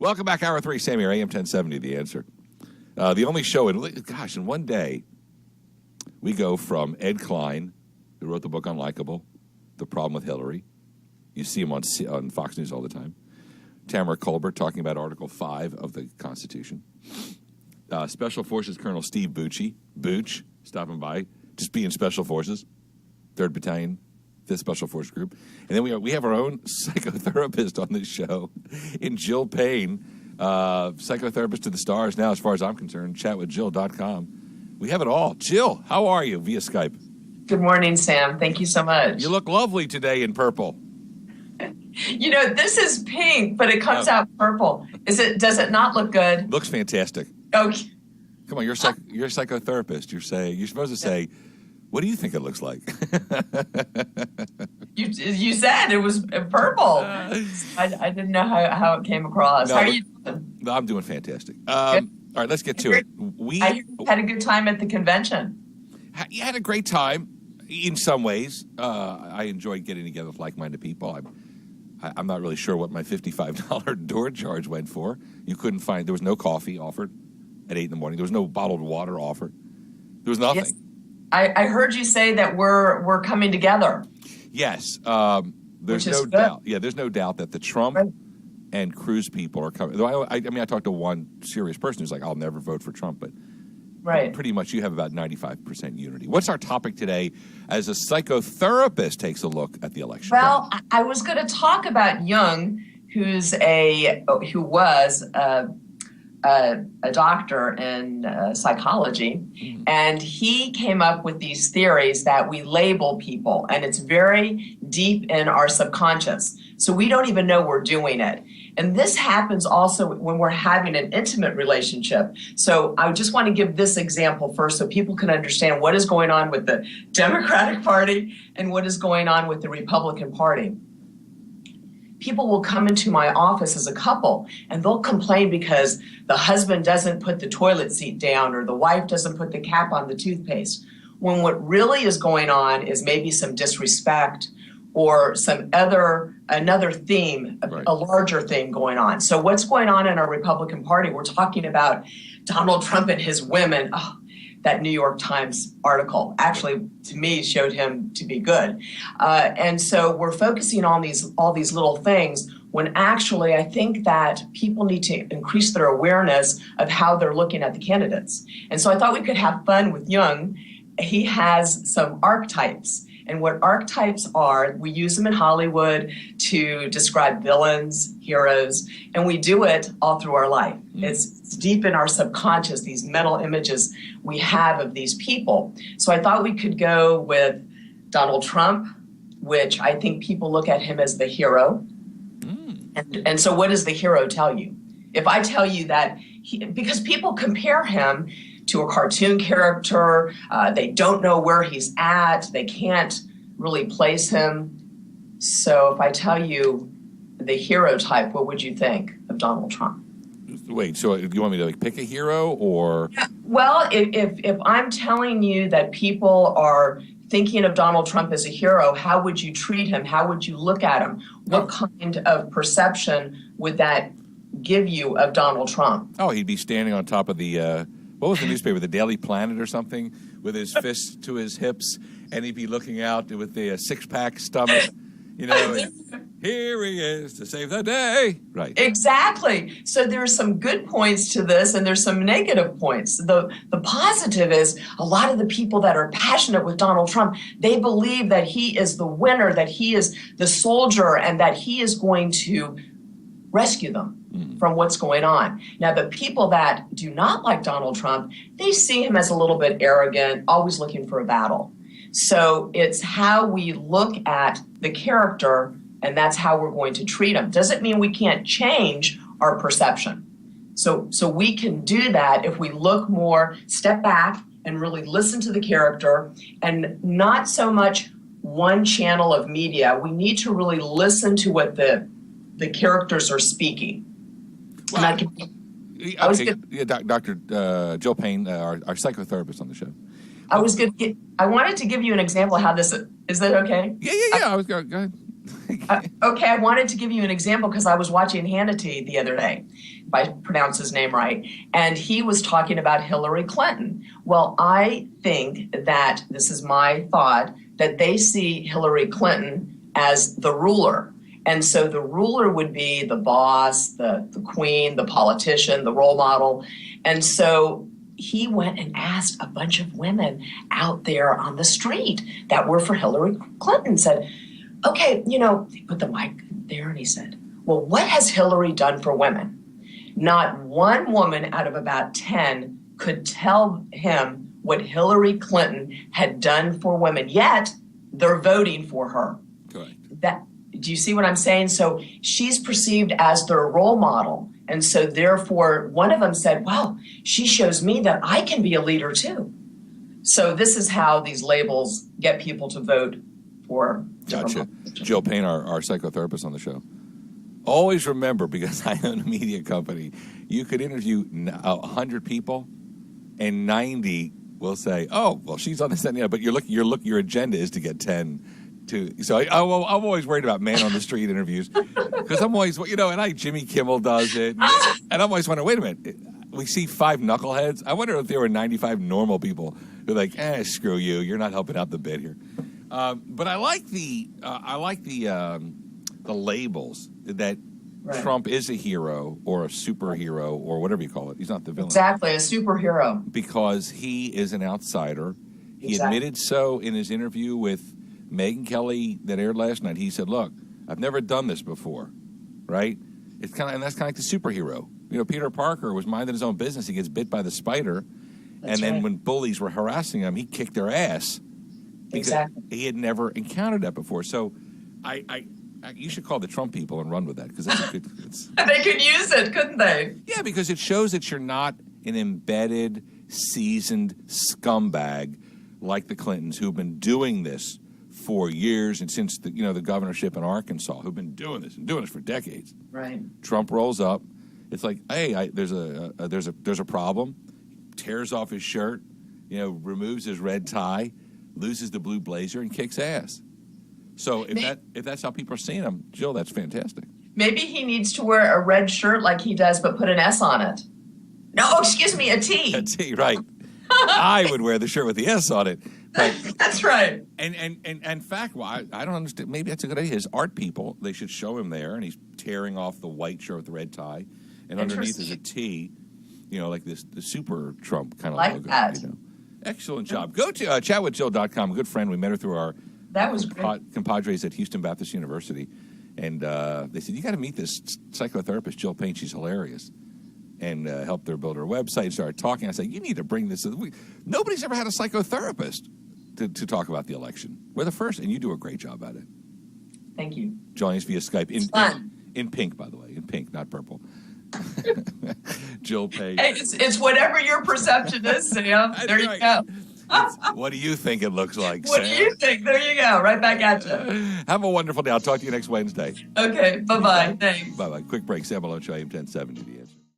Welcome back, Hour 3, Sam here, AM 1070, The Answer. The only show, in one day, we go from Ed Klein, who wrote the book Unlikable, The Problem with Hillary. You see him on Fox News all the time. Tamara Colbert talking about Article 5 of the Constitution. Special Forces Colonel Steve Booch, stopping by, just being Special Forces, 3rd Battalion, 5th Special Forces Group. And then we have our own psychotherapist on this show, in Jill Payne, psychotherapist to the stars now, as far as I'm concerned, chatwithjill.com. We have it all. Jill, how are you via Skype? Good morning, Sam. Thank you so much. You look lovely today in purple. You know, this is pink, but it comes out purple. Does it not look good? Looks fantastic. Okay. Come on, you're a psychotherapist. You're supposed to say, what do you think it looks like? You said it was purple. I didn't know how it came across. No, how are you doing? No, I'm doing fantastic. All right, let's get to it. I had a good time at the convention. You had a great time in some ways. I enjoyed getting together with like-minded people. I'm not really sure what my $55 door charge went for. You couldn't find, there was no coffee offered at 8 in the morning. There was no bottled water offered. There was nothing. Yes. I heard you say that we're coming together. Yes. There's no good. doubt. Yeah, there's no doubt that the Trump and Cruz people are coming. I talked to one serious person who's like, I'll never vote for Trump, but pretty much you have about 95% unity. What's our topic today as a psychotherapist takes a look at the election? Well, I was going to talk about Jung, who was a doctor in psychology, and he came up with these theories that we label people, and it's very deep in our subconscious. So we don't even know we're doing it. And this happens also when we're having an intimate relationship. So I just want to give this example first so people can understand what is going on with the Democratic Party and what is going on with the Republican Party. People will come into my office as a couple and they'll complain because the husband doesn't put the toilet seat down or the wife doesn't put the cap on the toothpaste. When what really is going on is maybe some disrespect or another theme, a larger thing going on. So what's going on in our Republican Party? We're talking about Donald Trump and his women. Oh, that New York Times article actually, to me, showed him to be good. And so we're focusing on all these little things when actually I think that people need to increase their awareness of how they're looking at the candidates. And so I thought we could have fun with Jung. He has some archetypes. And what archetypes are, we use them in Hollywood to describe villains, heroes, and we do it all through our life. It's deep in our subconscious, these mental images we have of these people. So I thought we could go with Donald Trump, which I think people look at him as the hero. And so what does the hero tell you? If I tell you that, because people compare him to a cartoon character, they don't know where he's at, they can't really place him. So if I tell you the hero type, what would you think of Donald Trump? Wait, so do you want me to pick a hero or? Well, if I'm telling you that people are thinking of Donald Trump as a hero, how would you treat him? How would you look at him? What kind of perception would that give you of Donald Trump? Oh, he'd be standing on top of the, what was the newspaper, the Daily Planet or something, with his fists to his hips, and he'd be looking out with the six-pack stomach, here he is to save the day. Right. Exactly. So there's some good points to this, and there's some negative points. The positive is a lot of the people that are passionate with Donald Trump, they believe that he is the winner, that he is the soldier, and that he is going to rescue them from what's going on. Now, the people that do not like Donald Trump, they see him as a little bit arrogant, always looking for a battle. So it's how we look at the character, and that's how we're going to treat him. Doesn't mean we can't change our perception. So we can do that if we look more, step back, and really listen to the character, and not so much one channel of media. We need to really listen to what the characters are speaking. Well, Dr. Jill Payne, our psychotherapist on the show. I wanted to give you an example of how this is. That okay? Yeah. Go ahead. Okay, I wanted to give you an example because I was watching Hannity the other day, if I pronounce his name right, and he was talking about Hillary Clinton. Well, I think that, this is my thought, that they see Hillary Clinton as the ruler. And so the ruler would be the boss, the queen, the politician, the role model. And so he went and asked a bunch of women out there on the street that were for Hillary Clinton, said, okay, he put the mic there and he said, well, what has Hillary done for women? Not one woman out of about 10 could tell him what Hillary Clinton had done for women, yet they're voting for her. Correct. Do you see what I'm saying? So she's perceived as their role model. And so therefore, one of them said, well, she shows me that I can be a leader too. So this is how these labels get people to vote for. Gotcha. Jill Payne, our psychotherapist on the show. Always remember, because I own a media company, you could interview 100 people and 90 will say, oh, well, she's on this and the other, but your agenda is to get 10 to. So I'm always worried about man on the street interviews because I'm always, and Jimmy Kimmel does it. And I'm always wondering, wait a minute, we see 5 knuckleheads. I wonder if there were 95 normal people who are like, screw you, you're not helping out the bit here. But I like the labels that right. Trump is a hero or a superhero or whatever you call it. He's not the villain. Exactly, a superhero. Because he is an outsider. He admitted so in his interview with Megyn Kelly that aired last night. He said, look, I've never done this before, right? And that's kind of like the superhero. Peter Parker was minding his own business. He gets bit by the spider. And then when bullies were harassing him, he kicked their ass. Exactly. He had never encountered that before. So you should call the Trump people and run with that because that's a good. They could use it, couldn't they? Yeah, because it shows that you're not an embedded, seasoned scumbag like the Clintons who've been doing this for years and since the governorship in Arkansas, who've been doing this for decades. Right. Trump rolls up. It's like, hey, there's a problem. Tears off his shirt, removes his red tie, loses the blue blazer, and kicks ass. So if that's how people are seeing him, Jill, that's fantastic. Maybe he needs to wear a red shirt like he does, but put an S on it. No, excuse me, a T. A T, right. I would wear the shirt with the S on it. But, that's right. And in fact, I don't understand. Maybe that's a good idea. His art people, they should show him there, and he's tearing off the white shirt with the red tie, and underneath is a T, like the super Trump kind of like logo. That. Excellent job. Go to chatwithjill.com. A good friend. We met her through our compadres at Houston Baptist University. And they said, you got to meet this psychotherapist, Jill Payne. She's hilarious. And helped her build her website, started talking. I said, you need to bring this. Nobody's ever had a psychotherapist to talk about the election. We're the first, and you do a great job at it. Thank you. Joining us via Skype. In pink, by the way. In pink, not purple. Jill Payne. Hey, it's whatever your perception is, Sam. There you go. What do you think it looks like, What Sam? do you think? There you go. Right back at you. Have a wonderful day. I'll talk to you next Wednesday. Okay. Bye-bye. Thanks. Bye-bye. Quick break. Sam Malone Show, AM 1070.